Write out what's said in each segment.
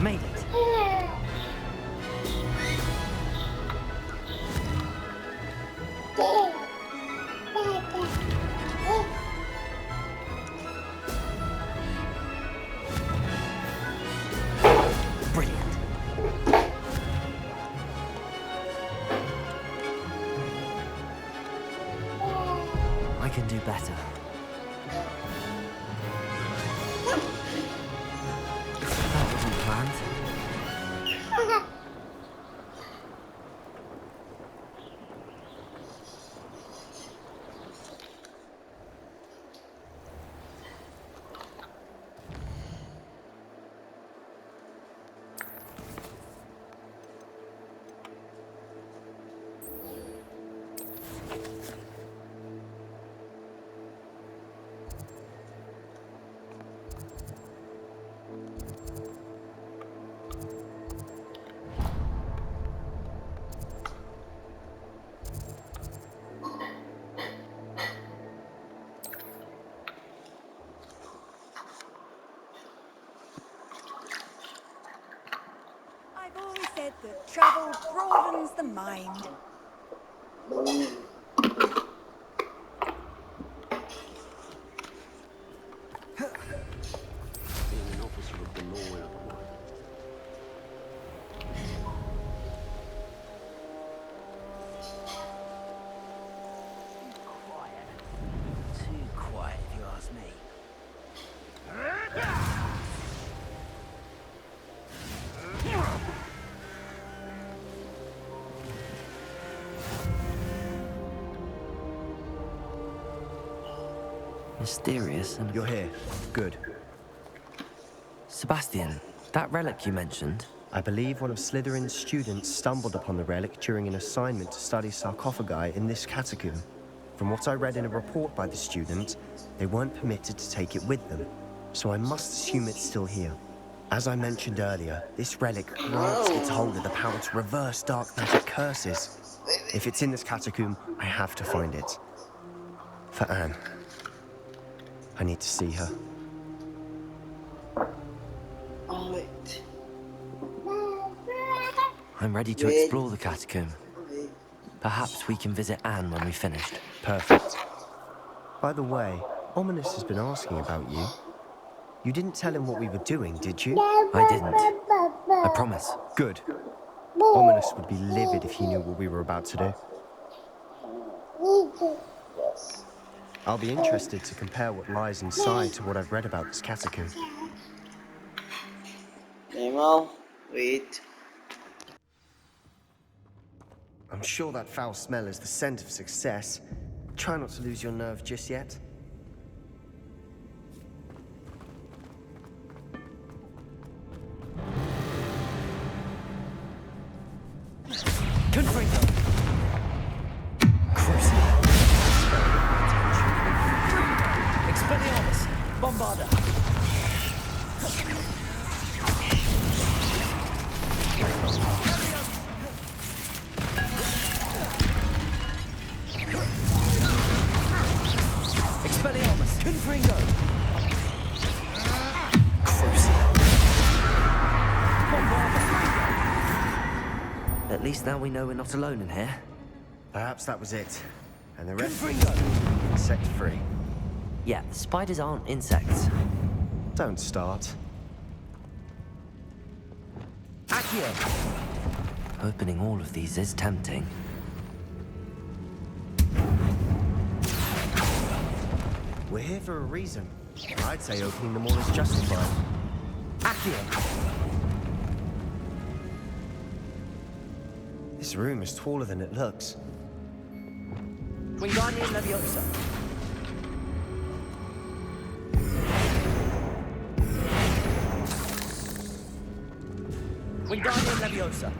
Made it. Brilliant. I can do better. That wasn't planned. I've always said that travel broadens the mind. Being an officer of the law in other words. Quiet. Too quiet, if you ask me. Mysterious and... You're here. Good. Sebastian, that relic you mentioned, I believe one of Slytherin's students stumbled upon the relic during an assignment to study sarcophagi in this catacomb. From what I read in a report by the student, they weren't permitted to take it with them, so I must assume it's still here. As I mentioned earlier, this relic grants its holder the power to reverse dark magic curses. If it's in this catacomb, I have to find it. For Anne. I need to see her. Alright. I'm ready to explore the catacomb. Perhaps we can visit Anne when we've finished. Perfect. By the way, Ominous has been asking about you. You didn't tell him what we were doing, did you? I didn't. I promise. Good. Ominous would be livid if he knew what we were about to do. Yes. I'll be interested to compare what lies inside to what I've read about this catacomb. Nemo, wait. I'm sure that foul smell is the scent of success. Try not to lose your nerve just yet. Confringo! Crucible! Expelliarmus! Bombarda! Expelliarmus! Confringo! Crucible! Bombarda! At least now we know we're not alone in here. Perhaps that was it. And the rest Confringo! insect-free. Yeah, the spiders aren't insects. Don't start. Accio! Opening all of these is tempting. We're here for a reason. I'd say opening them all is justified. Accio! This room is taller than it looks. Wingardium Leviosa! Wingardium Leviosa!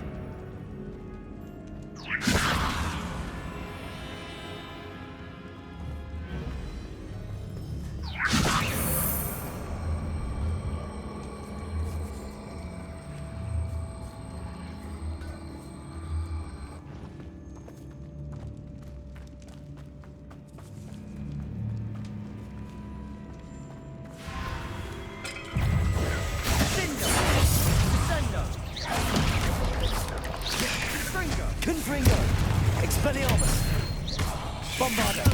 Confringo! Expelliarmus! Bombardo!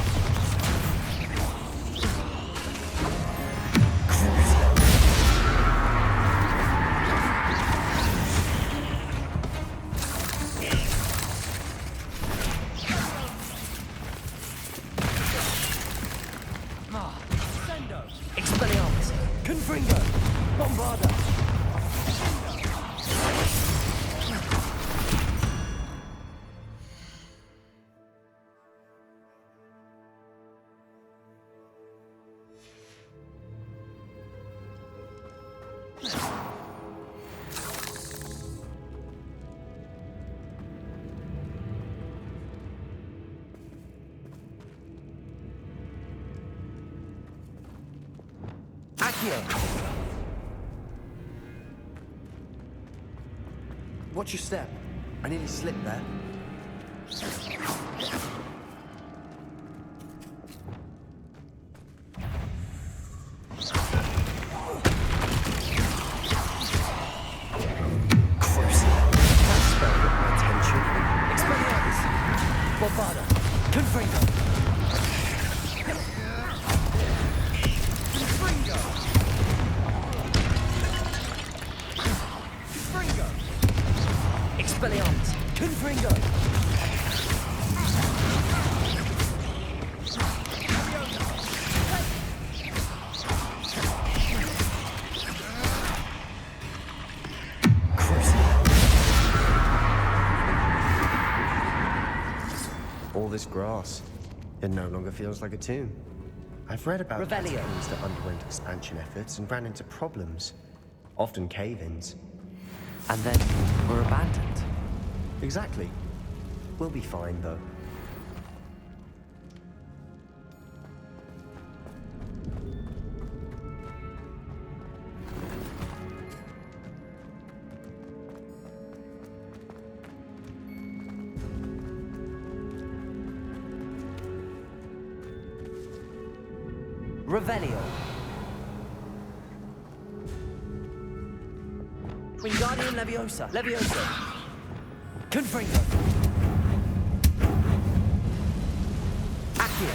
Expelliarmus! Confringo! Bombardo! Watch your step. I nearly slipped there. Bombardo! Confringo! Expelliarmus! Confringo! All this grass, it no longer feels like a tomb. I've read about Revelio. catacombs that underwent expansion efforts and ran into problems, often cave-ins. And then we're abandoned. Exactly. We'll be fine, though. Revelio. Wingardium Leviosa. Leviosa. Confringo. Accio.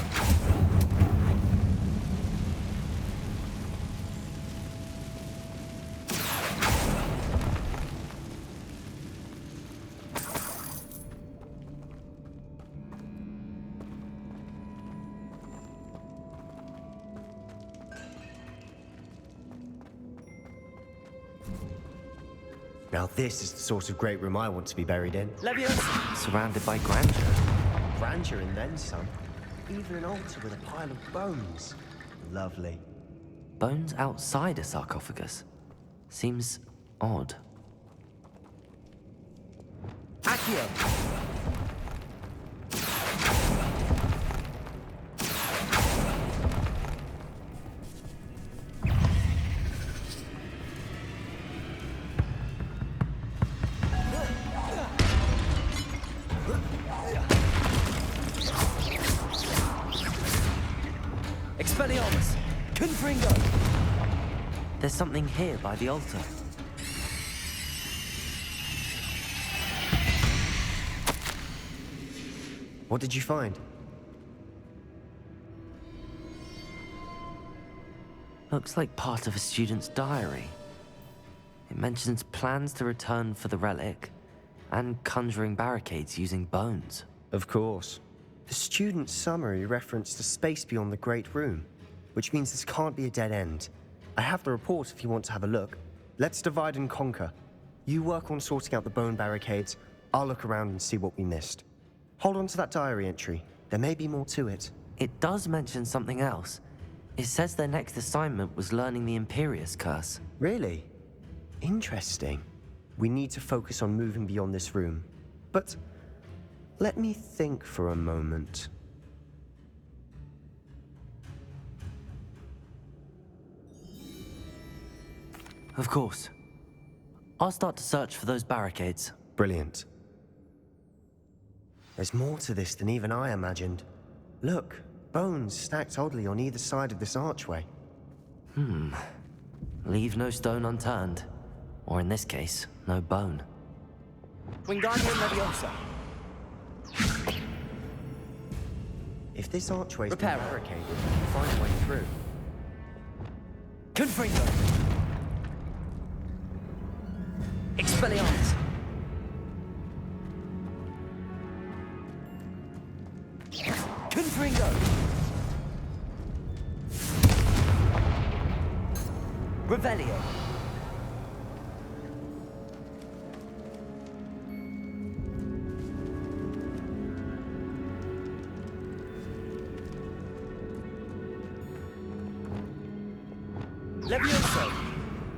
Now this is the sort of great room I want to be buried in. Leviosa. Surrounded by grandeur. Grandeur and then some. Even an altar with a pile of bones. Lovely. Bones outside a sarcophagus. Seems odd. Accio. Expelliarmus! Confringo! There's something here by the altar. What did you find? Looks like part of a student's diary. It mentions plans to return for the relic and conjuring barricades using bones. Of course. The student's summary referenced a space beyond the Great Room, which means this can't be a dead end. I have the report if you want to have a look. Let's divide and conquer. You work on sorting out the bone barricades, I'll look around and see what we missed. Hold on to that diary entry. There may be more to it. It does mention something else. It says their next assignment was learning the Imperius Curse. Really? Interesting. We need to focus on moving beyond this room. But let me think for a moment. Of course. I'll start to search for those barricades. Brilliant. There's more to this than even I imagined. Look, bones stacked oddly on either side of this archway. Leave no stone unturned. Or in this case, no bone. Wingardium Leviosa. If this archway's been Repair. barricaded, we can find a way through. Confringo! Expelliarmus! Confringo! Revelio! Levioso!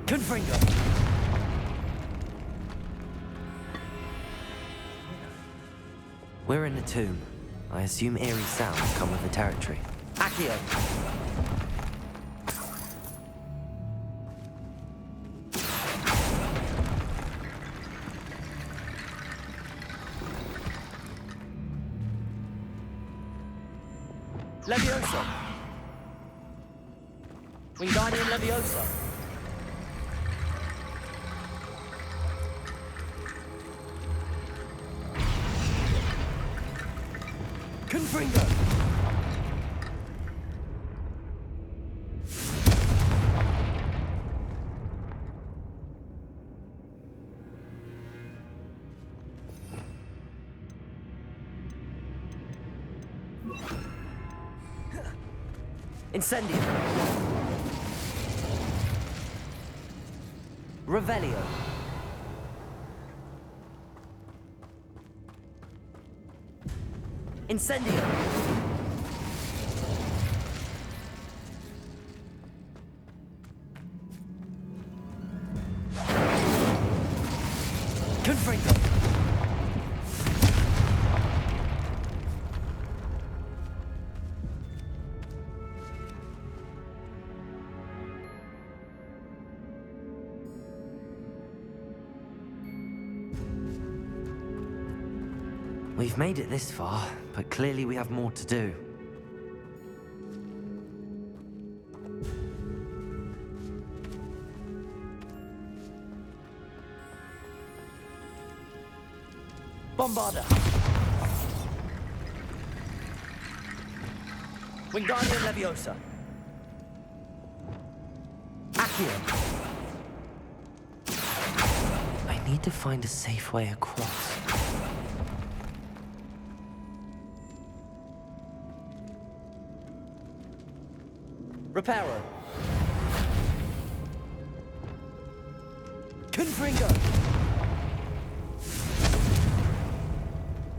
Confringo! We're in a tomb. I assume eerie sounds come with the territory. Accio! Levioso! Wingardium Leviosa! Confringo! Incendio! Revelio! Incendio! Confringo! We've made it this far, but clearly we have more to do. Bombarda! Wingardium Leviosa! Accio! I need to find a safe way across. Reparo! Confringo!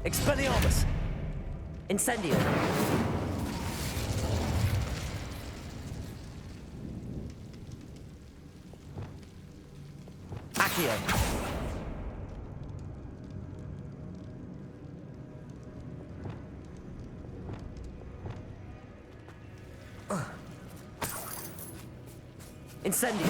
Expelliarmus! Incendio! Accio! Incendio!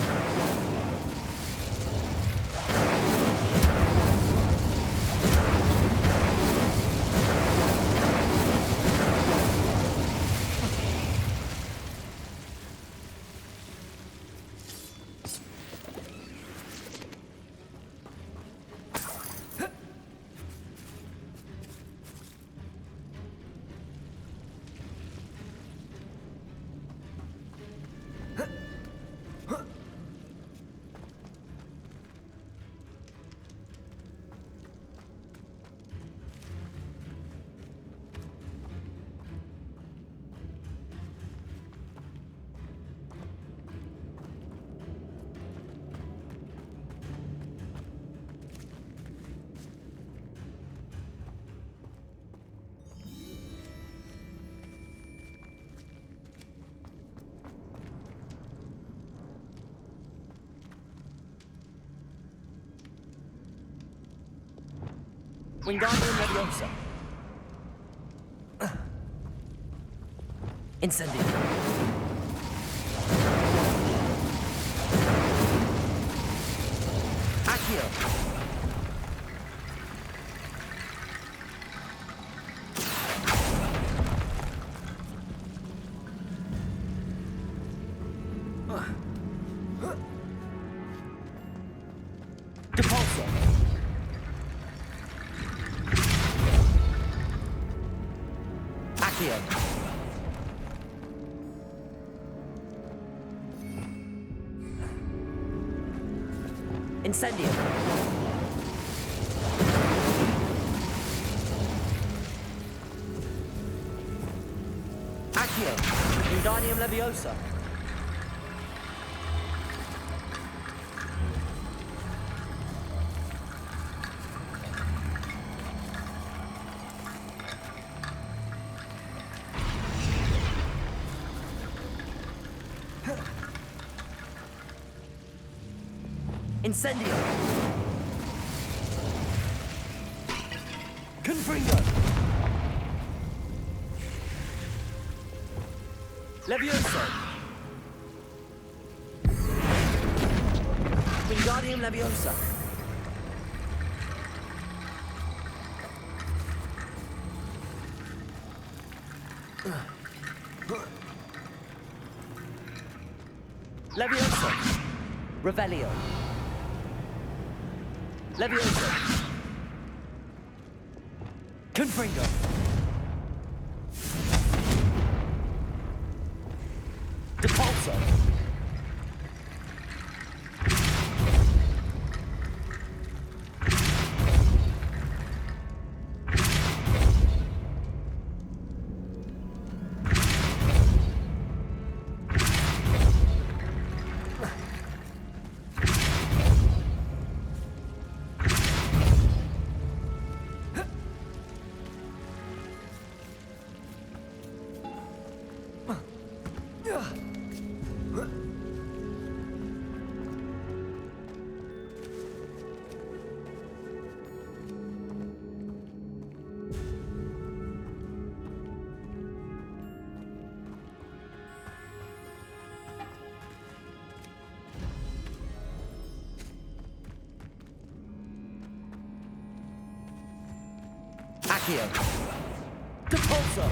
Wingardium Leviosa! Incendio! Accio! Depulso! Accio! Incendio. Accio. Wingardium Leviosa. Incendio. Confringo. Levioso. Wingardium Leviosa. Levioso. Revelio. Levioso. Confringo. Depulso. Accio. Depulso.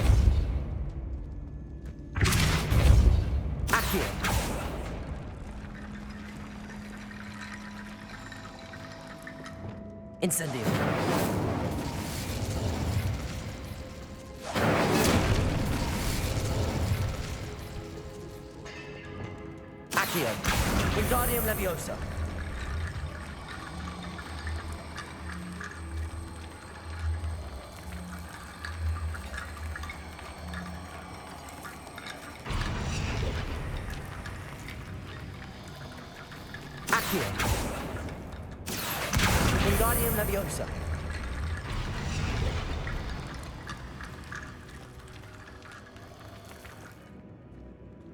Accio. Incendio. Accio. Wingardium Leviosa. Accio. Wingardium Leviosa.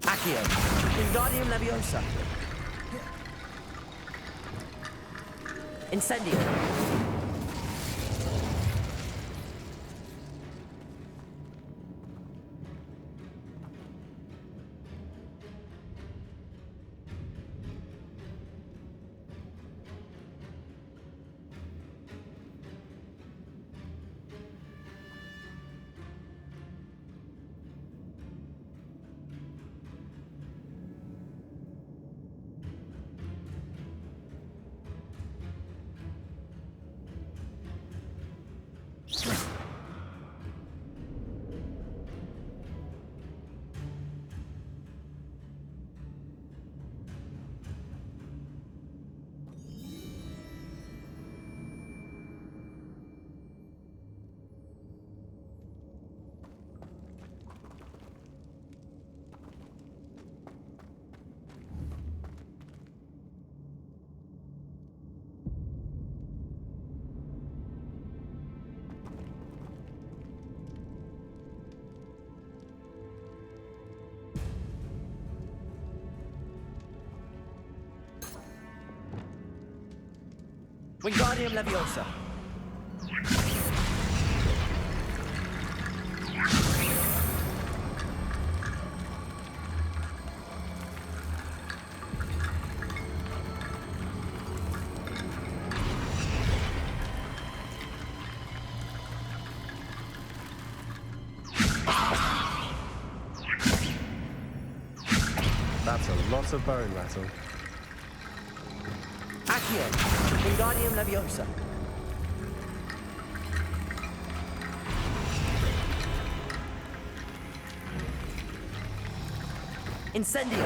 Accio. Wingardium Leviosa. Incendio. Wingardium Leviosa. That's a lot of bone rattle. Accio. Wingardium Leviosa. Incendio.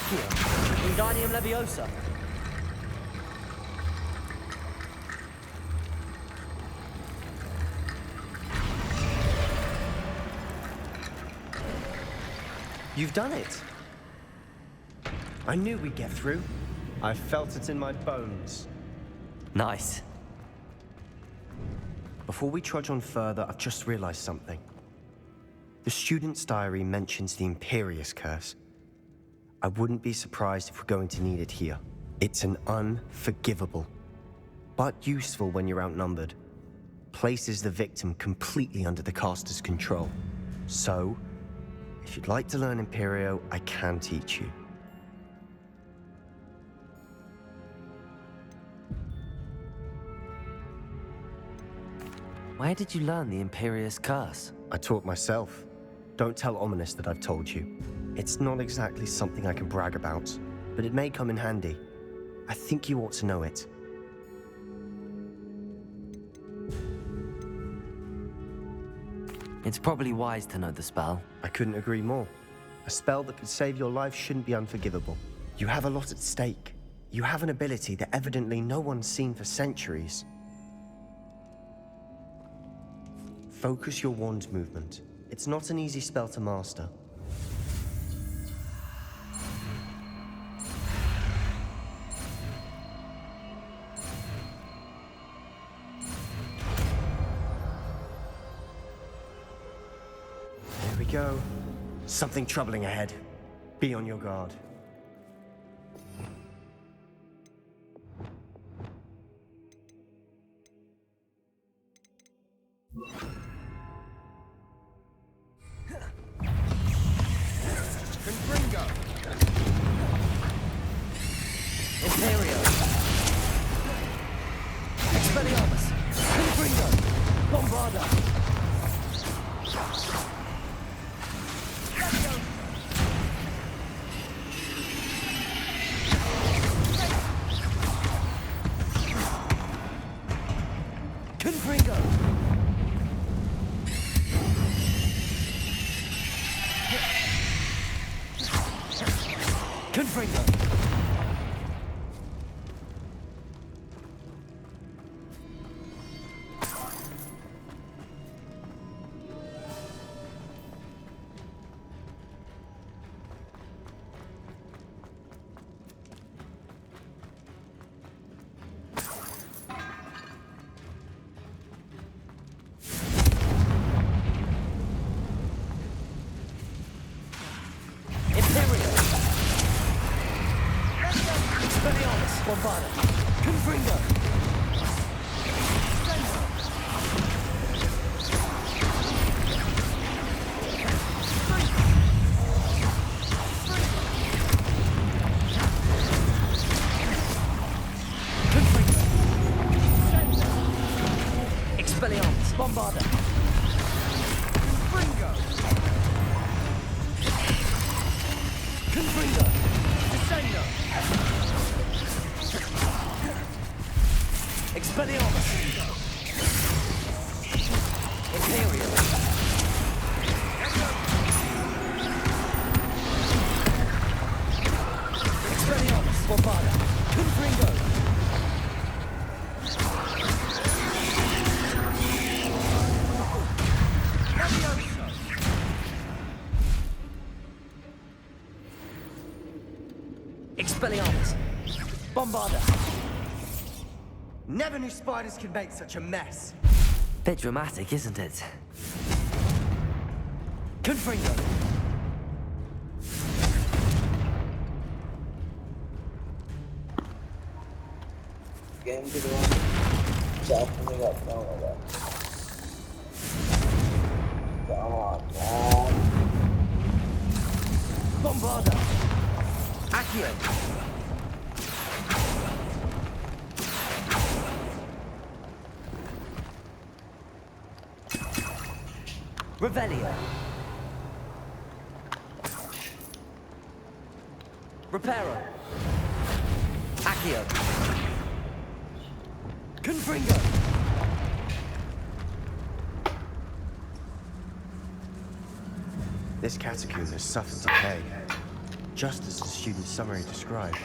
Accio. Wingardium Leviosa. You've done it. I knew we'd get through. I felt it in my bones. Nice. Before we trudge on further, I've just realized something. The student's diary mentions the Imperius Curse. I wouldn't be surprised if we're going to need it here. It's an unforgivable, but useful when you're outnumbered. Places the victim completely under the caster's control. So, if you'd like to learn Imperio, I can teach you. Where did you learn the Imperius Curse? I taught myself. Don't tell Ominous that I've told you. It's not exactly something I can brag about, but it may come in handy. I think you ought to know it. It's probably wise to know the spell. I couldn't agree more. A spell that could save your life shouldn't be unforgivable. You have a lot at stake. You have an ability that evidently no one's seen for centuries. Focus your wand movement. It's not an easy spell to master. There we go. Something troubling ahead. Be on your guard. Imperio. Expelliarmus. Confringo. Bombarda. Confringo. Confringo. Expelliarmus. Bombarda. Confringo. Expelliarmus. Bombarda. Confringo. Confringo. Descendo. Expelliarmus. Imperial. Expelliarmus. Bombarda. Confringo. Expelliarmus. Bombarda. Never knew spiders could make such a mess. Bit dramatic, isn't it? Confringo. Game kedua. Siapa nih nggak tahu ada. Come on. Bombarda. Accio. Revelio. Reparo. Accio. Confringo. This catacomb has suffered decay. just as the student's summary described.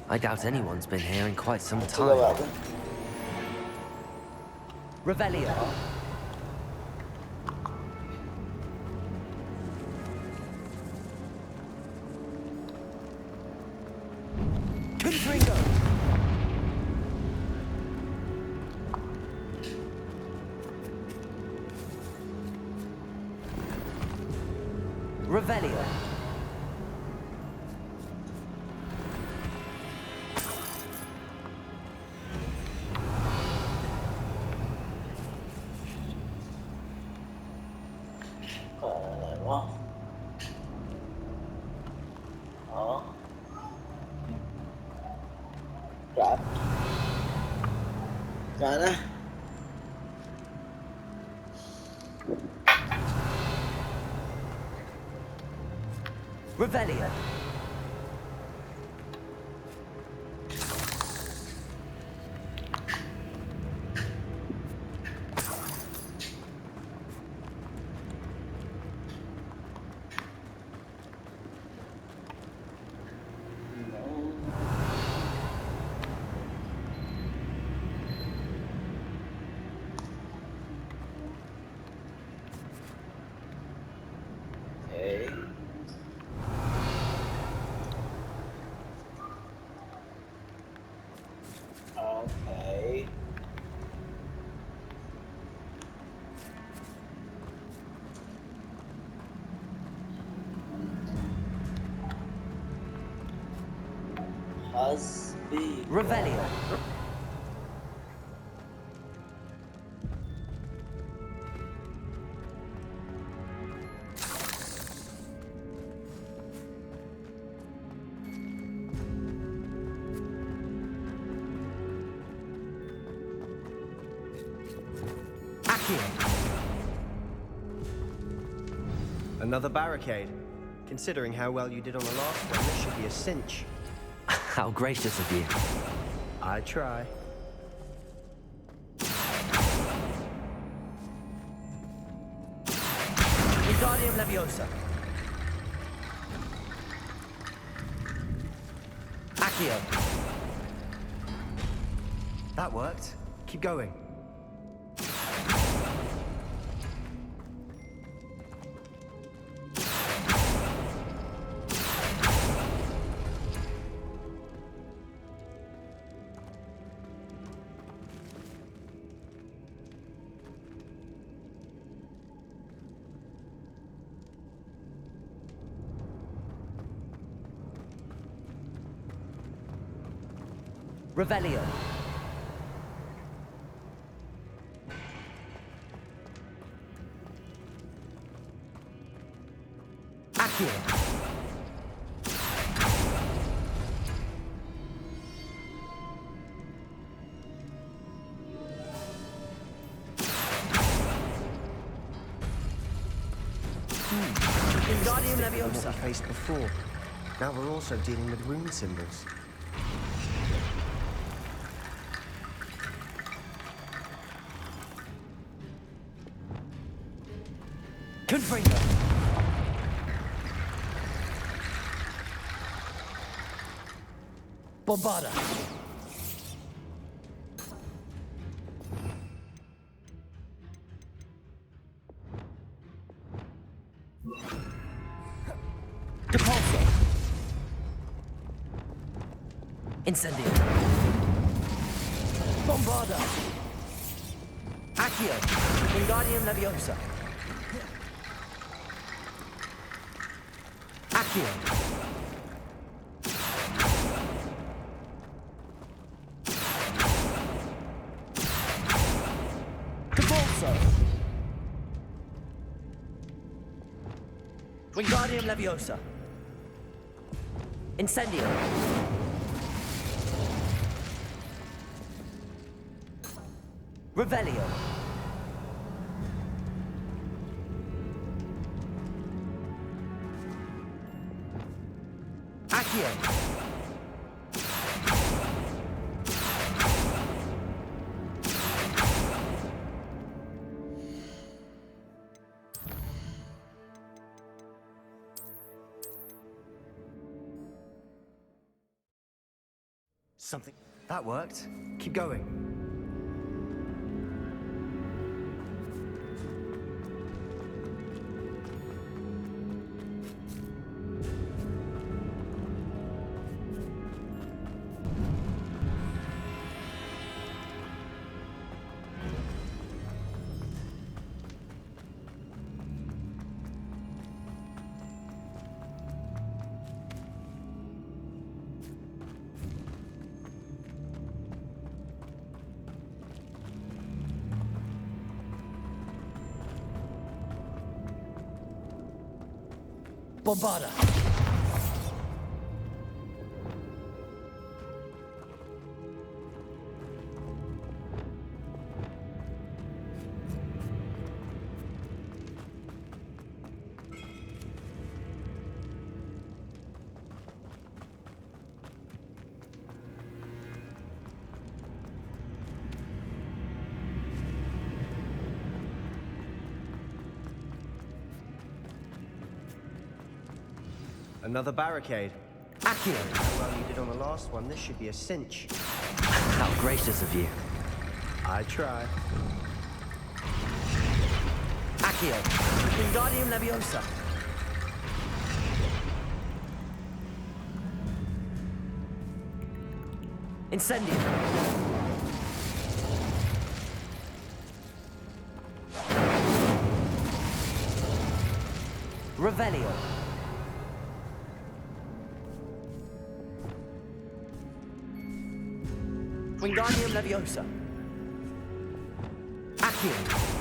I doubt anyone's been here in quite some Let's go back time. then. Revelio. Confringo. Revelio. Này quá. Đó. Rạp. Rồi nè. Revelio. Okay. Okay. Husby. Revelio. Another barricade. Considering how well you did on the last one, this should be a cinch. How gracious of you. I try. Wingardium Leviosa. Accio. That worked. Keep going. Revelio. Accio. Wingardium Than what we Leviosa. faced before. Now we're also dealing with rune symbols. Confringo. Bombarda. Depulso. Incendio. Bombarda. Accio. Wingardium Leviosa. Accio. Depulso. Wingardium Leviosa. Incendio. Revelio. Accio. Something... That worked. Keep going. Bombarda! Another barricade. Accio! Well, you did on the last one. This should be a cinch. How gracious of you. I try. Accio! Wingardium Leviosa! Incendio! Revelio! Wingardium Leviosa! Accio!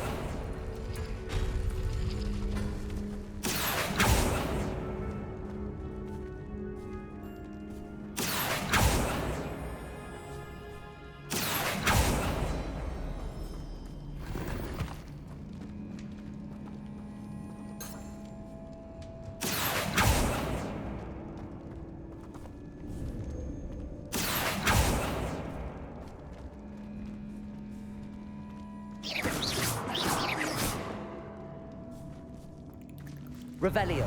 Revelio.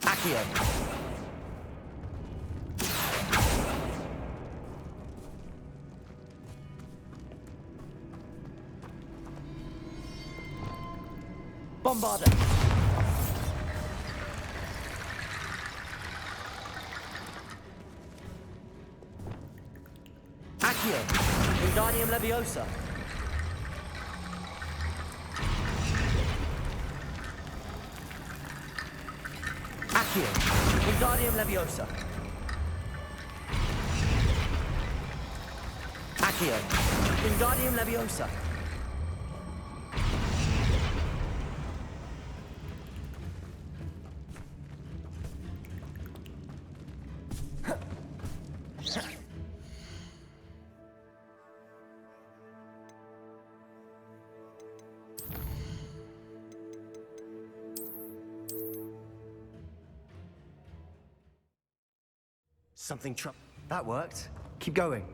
Accio. Bombarda! Accio! Wingardium Leviosa! Accio! Wingardium Leviosa! Accio! Wingardium Leviosa! Something That worked. Keep going.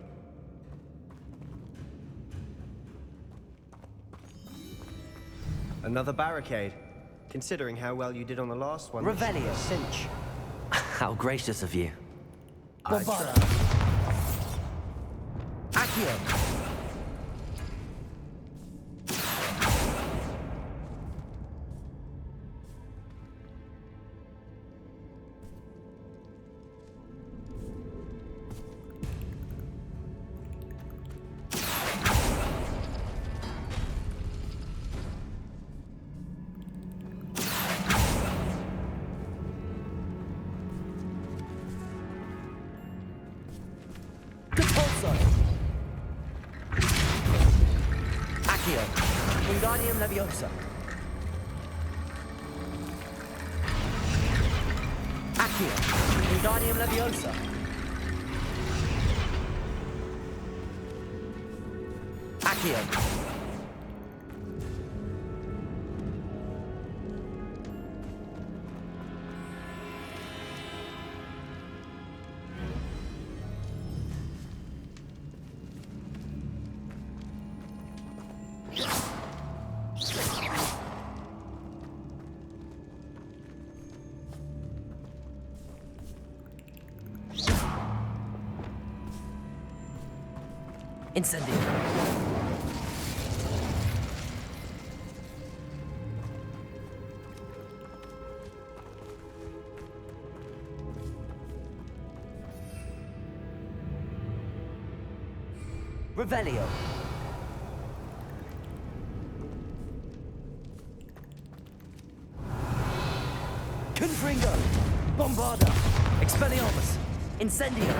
Another barricade. Considering how well you did on the last one, this should be Revelio. a cinch. How gracious of you. Bombarda! Accio! Accio! Wingardium Leviosa! Accio! Wingardium Leviosa! Accio! Accio. Incendio. Revelio. Confringo. Bombarda. Expelliarmus. Incendio.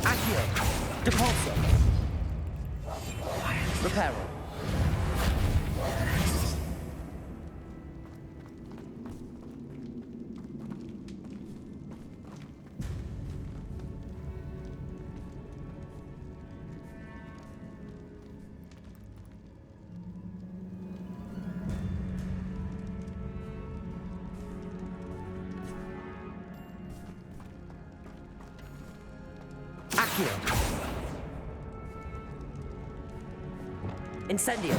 Accio. Depulso. Reparo. Accio. Incendio.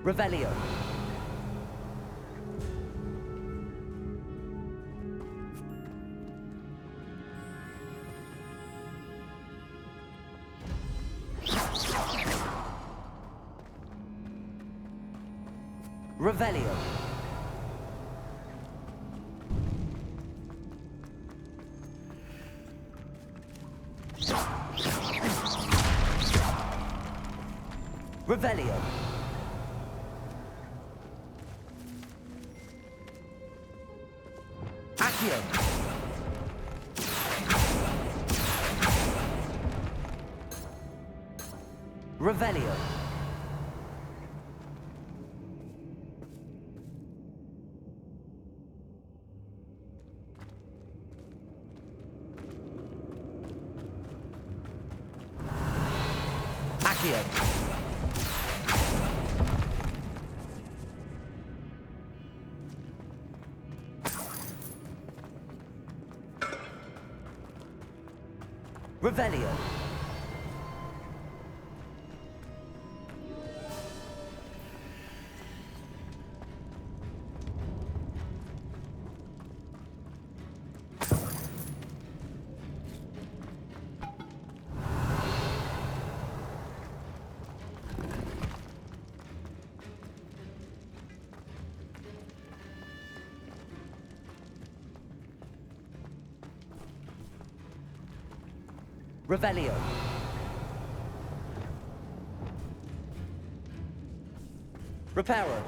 Revelio. Revelio. Revelio. Accio. Revelio. Accio. Revelio. Revelio. Reparo.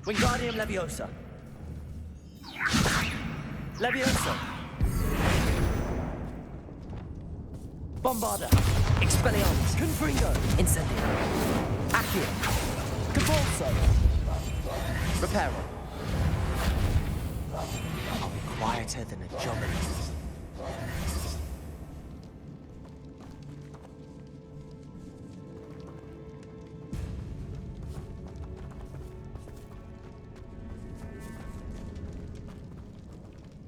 Wingardium Leviosa. Leviosa. Bombarda. Expelliarmus. Confringo. Incendio. Accio. Convulso. Reparo. I'll be quieter than a jogger.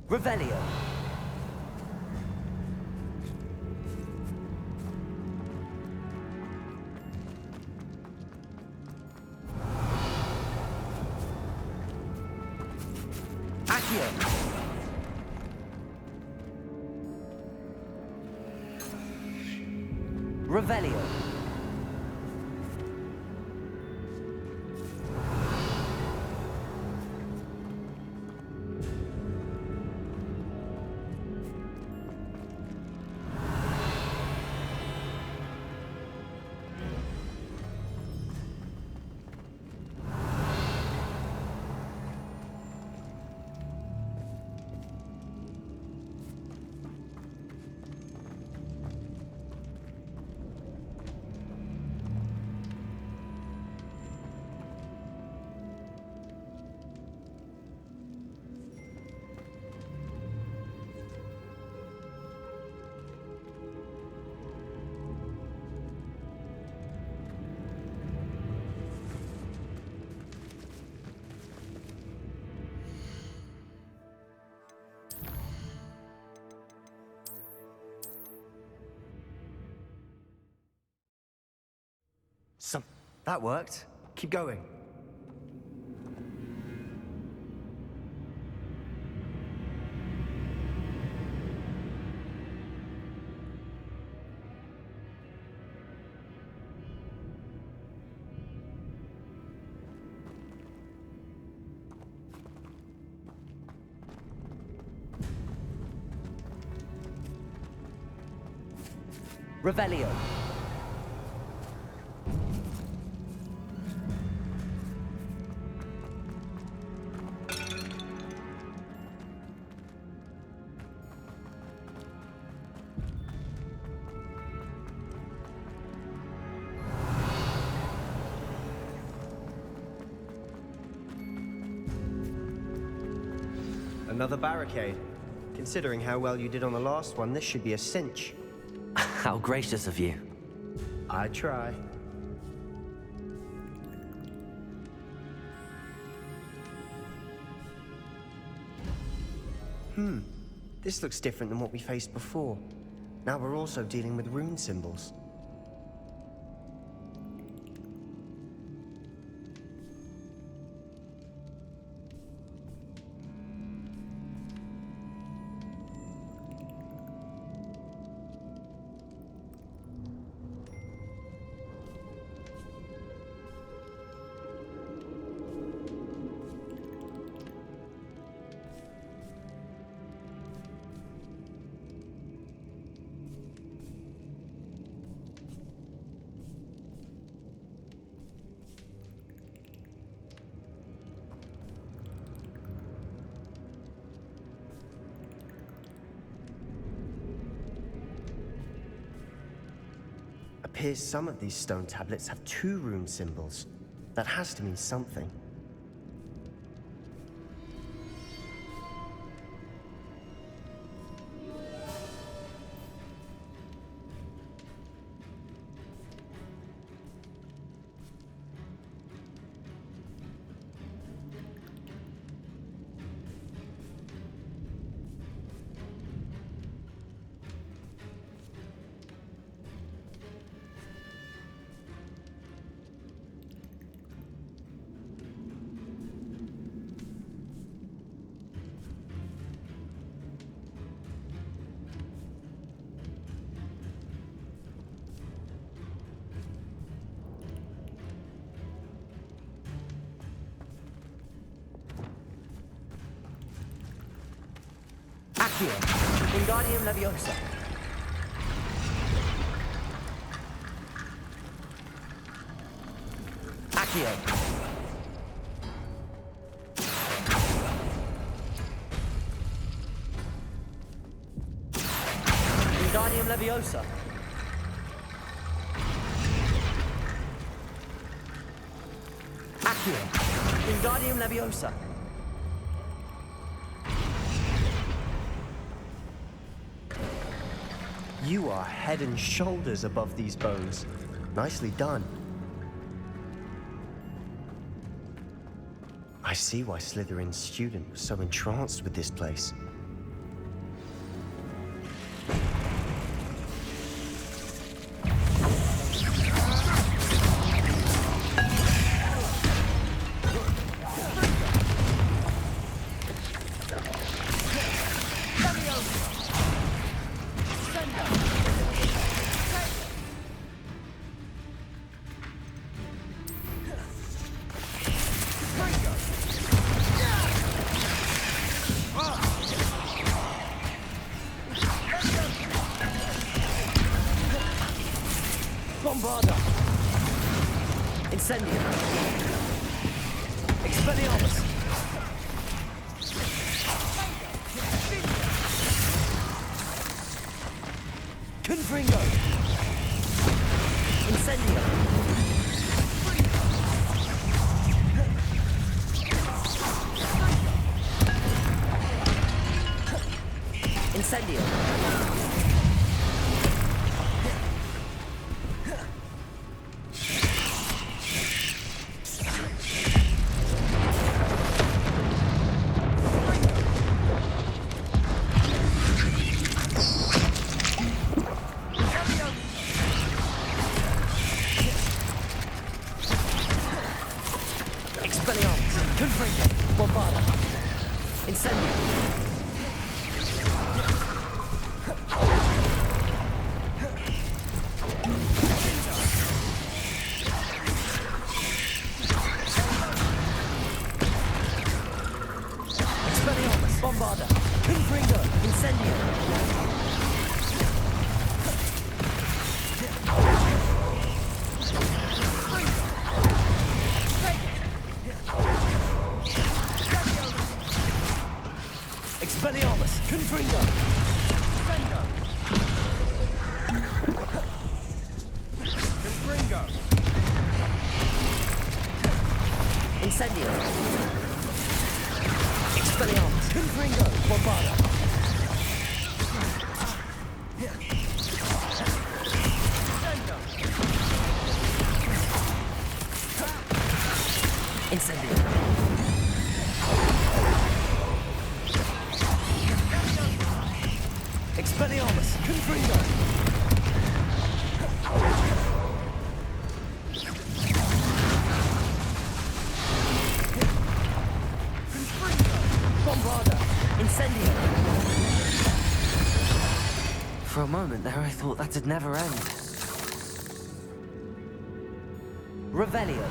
Revelio. Accio. Revelio. That worked. Keep going. Revelio. Another barricade. Considering how well you did on the last one, this should be a cinch. How gracious of you. I try. This looks different than what we faced before. Now we're also dealing with rune symbols. Appears some of these stone tablets have 2 rune symbols. That has to mean something. Accio. Wingardium Leviosa. Accio. Wingardium Leviosa. Accio. Wingardium Leviosa. You are head and shoulders above these bones. Nicely done. I see why Slytherin's student was so entranced with this place. Bombarda. Incendio. Expelliarmus. Confringo. Incendio. Incendio. Confringo. Bombarda. Incendio. Expelliarmus. Bombarda. Confringo. Incendio. Expelliarmus! Confringo! Confringo! Incendio! Expelliarmus! Confringo! Bombarda! Incendio! Expelliarmus! Confringo! Bombarda! Incendio! For a moment there, I thought that'd never end. Revelio!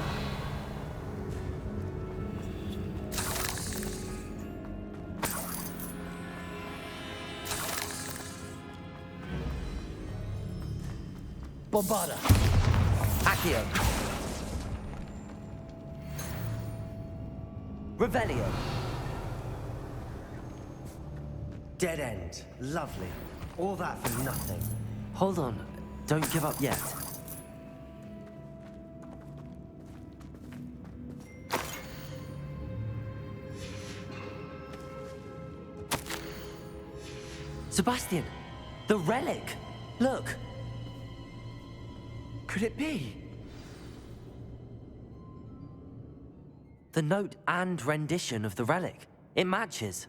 Bombarda! Accio! Revelio! Dead end. Lovely. All that for nothing. Hold on, don't give up yet. Sebastian! The relic! Look! Could it be? The note and rendition of the relic. It matches.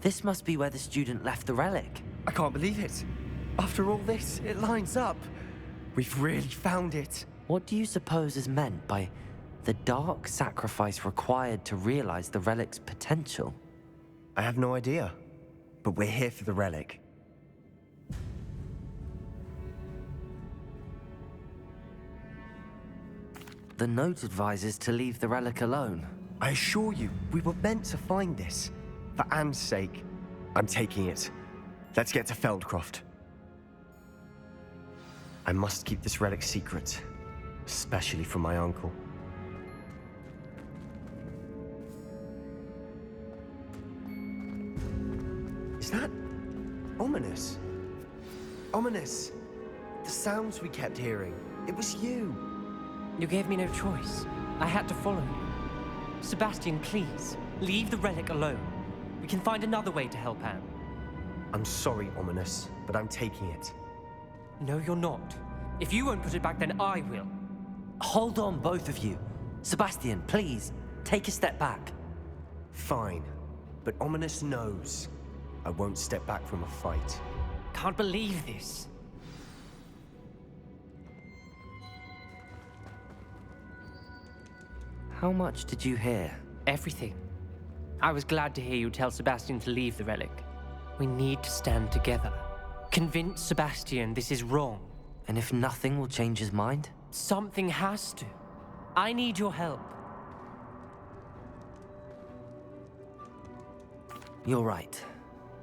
This must be where the student left the relic. I can't believe it. After all this, it lines up. We've really found it. What do you suppose is meant by the dark sacrifice required to realize the relic's potential? I have no idea. But we're here for the relic. The note advises to leave the relic alone. I assure you, we were meant to find this. For Anne's sake, I'm taking it. Let's get to Feldcroft. I must keep this relic secret, especially from my uncle. Is that ominous? Ominous. The sounds we kept hearing. It was you. You gave me no choice. I had to follow you. Sebastian, please, leave the relic alone. We can find another way to help Anne. I'm sorry, Ominous, but I'm taking it. No, you're not. If you won't put it back, then I will. Hold on, both of you. Sebastian, please, take a step back. Fine, but Ominous knows I won't step back from a fight. Can't believe this. How much did you hear? Everything. I was glad to hear you tell Sebastian to leave the relic. We need to stand together. Convince Sebastian this is wrong. And if nothing will change his mind? Something has to. I need your help. You're right.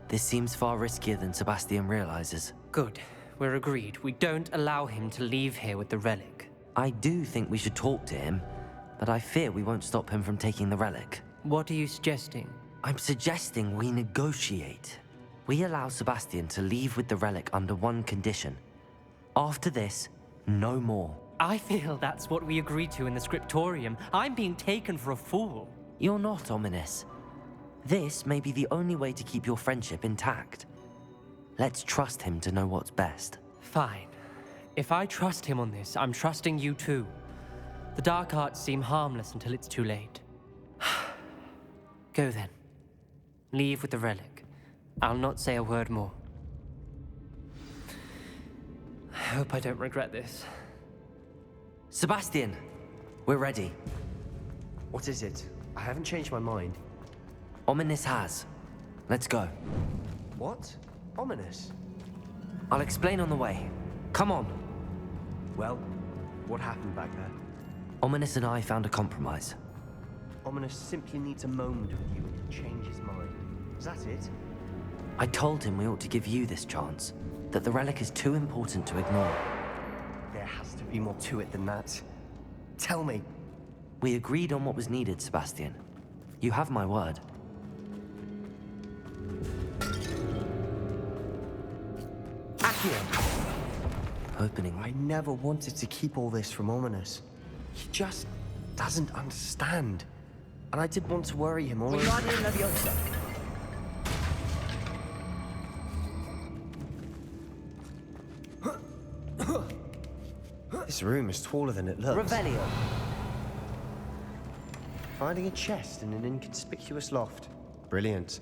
This seems far riskier than Sebastian realizes. Good. We're agreed. We don't allow him to leave here with the relic. I do think we should talk to him, but I fear we won't stop him from taking the relic. What are you suggesting? I'm suggesting we negotiate. We allow Sebastian to leave with the relic under one condition. After this, no more. I feel that's what we agreed to in the scriptorium. I'm being taken for a fool. You're not, Ominous. This may be the only way to keep your friendship intact. Let's trust him to know what's best. Fine. If I trust him on this, I'm trusting you too. The dark arts seem harmless until it's too late. Go then. Leave with the relic. I'll not say a word more. I hope I don't regret this. Sebastian, we're ready. What is it? I haven't changed my mind. Ominous has. Let's go. What? Ominous? I'll explain on the way. Come on. Well, what happened back there? Ominous and I found a compromise. Ominous simply needs a moment with you to change his mind. Is that it? I told him we ought to give you this chance, that the relic is too important to ignore. There has to be more to it than that. Tell me. We agreed on what was needed, Sebastian. You have my word. Accio! Opening. I never wanted to keep all this from Ominous. He just doesn't understand. And I did want to worry him all. Wingardium Leviosa. This room is taller than it looks. Revelio. Finding a chest in an inconspicuous loft. Brilliant.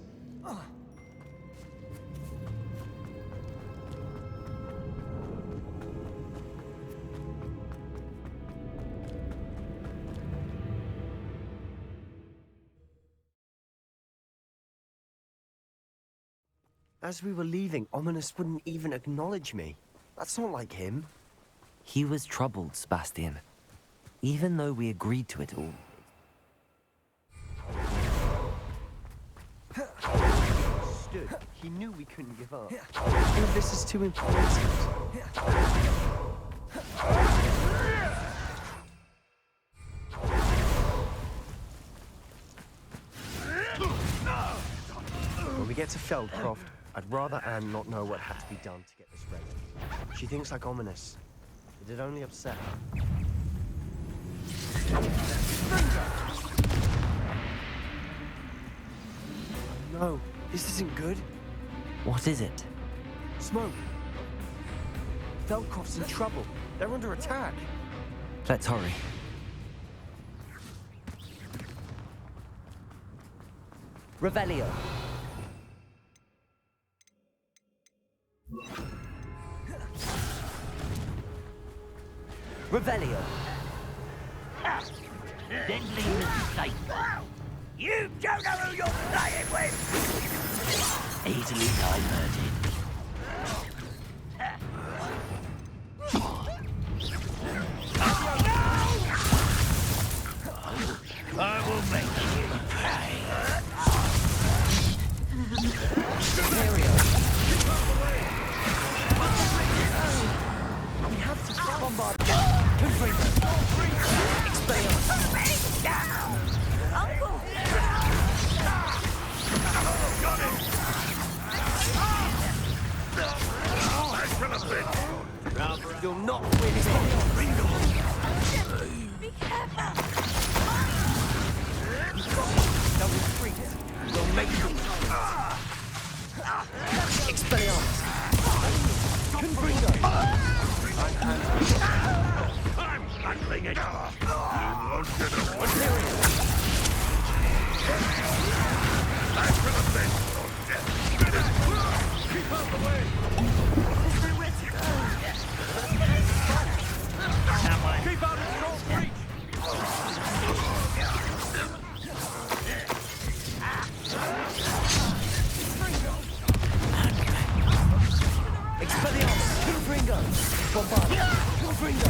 As we were leaving, Ominous wouldn't even acknowledge me. That's not like him. He was troubled, Sebastian. Even though we agreed to it all. Stood. He knew we couldn't give up. All of this is too important. When we get to Feldcroft, I'd rather Anne not know what had to be done to get this relic. She thinks like Ominous. It'd only upset her. No, this isn't good. What is it? Smoke. Feldcroft's in trouble. They're under attack. Let's hurry. Revelio. Revelio. Deadly mistake. You don't know who you're playing with! Easily diverted. I will make you pay. We have to bombard. Uncle! You'll not win here. Be careful! They'll retreat. They'll make you. Expelliarmus. Confringo. I'm handling it! You won't get away! I will avenge your death! Keep out the way! There's nowhere to go. Keep out of short reach! Expelliarmus. Confringo. Bombard. Confringo.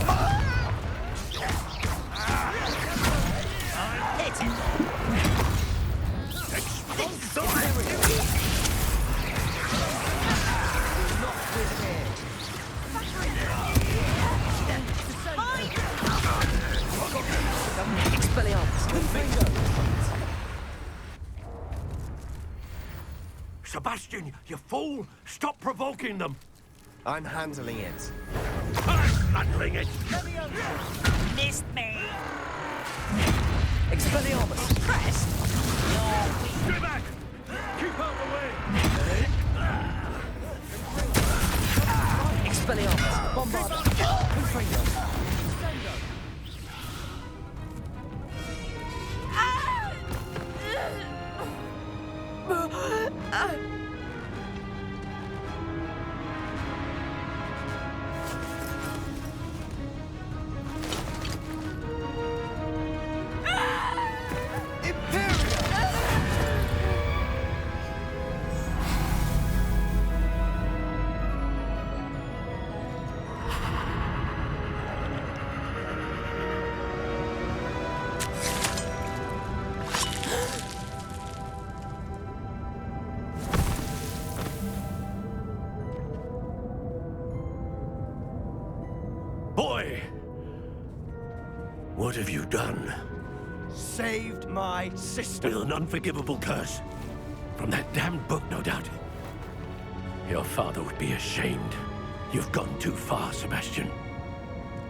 Expelliarmus. Confringo. Sebastian, you fool! Stop provoking them! I'm handling it. I'm handling it! Missed me! Expelliarmus. Pressed! Stay back! Keep out the way! Expelliarmus. Bombard. Confringo. Imperium! What have you done? Saved my sister. With an unforgivable curse. From that damned book, no doubt. Your father would be ashamed. You've gone too far, Sebastian.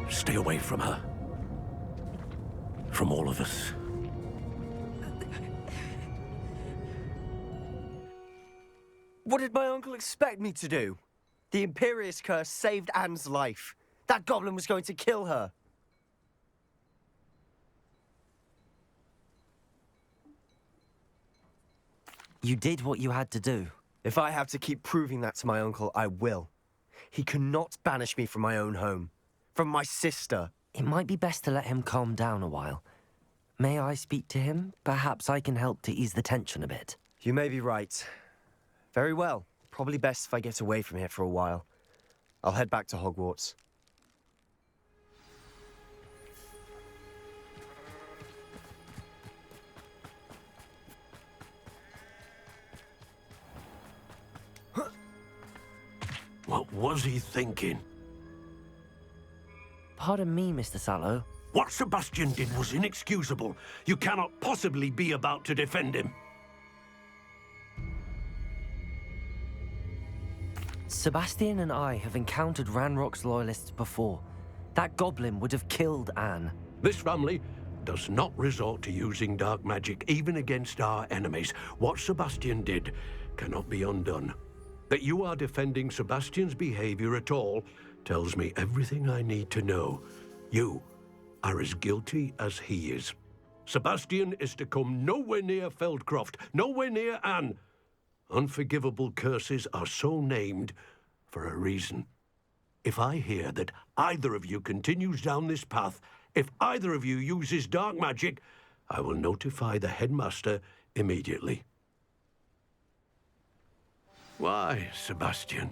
Stay away from her. From all of us. What did my uncle expect me to do? The Imperious curse saved Anne's life. That goblin was going to kill her. You did what you had to do. If I have to keep proving that to my uncle, I will. He cannot banish me from my own home. From my sister. It might be best to let him calm down a while. May I speak to him? Perhaps I can help to ease the tension a bit. You may be right. Very well. Probably best if I get away from here for a while. I'll head back to Hogwarts. What was he thinking? Pardon me, Mr. Sallow. What Sebastian did was inexcusable. You cannot possibly be about to defend him. Sebastian and I have encountered Ranrock's loyalists before. That goblin would have killed Anne. This family does not resort to using dark magic even against our enemies. What Sebastian did cannot be undone. That you are defending Sebastian's behavior at all tells me everything I need to know. You are as guilty as he is. Sebastian is to come nowhere near Feldcroft, nowhere near Anne. Unforgivable curses are so named for a reason. If I hear that either of you continues down this path, if either of you uses dark magic, I will notify the headmaster immediately. Why, Sebastian?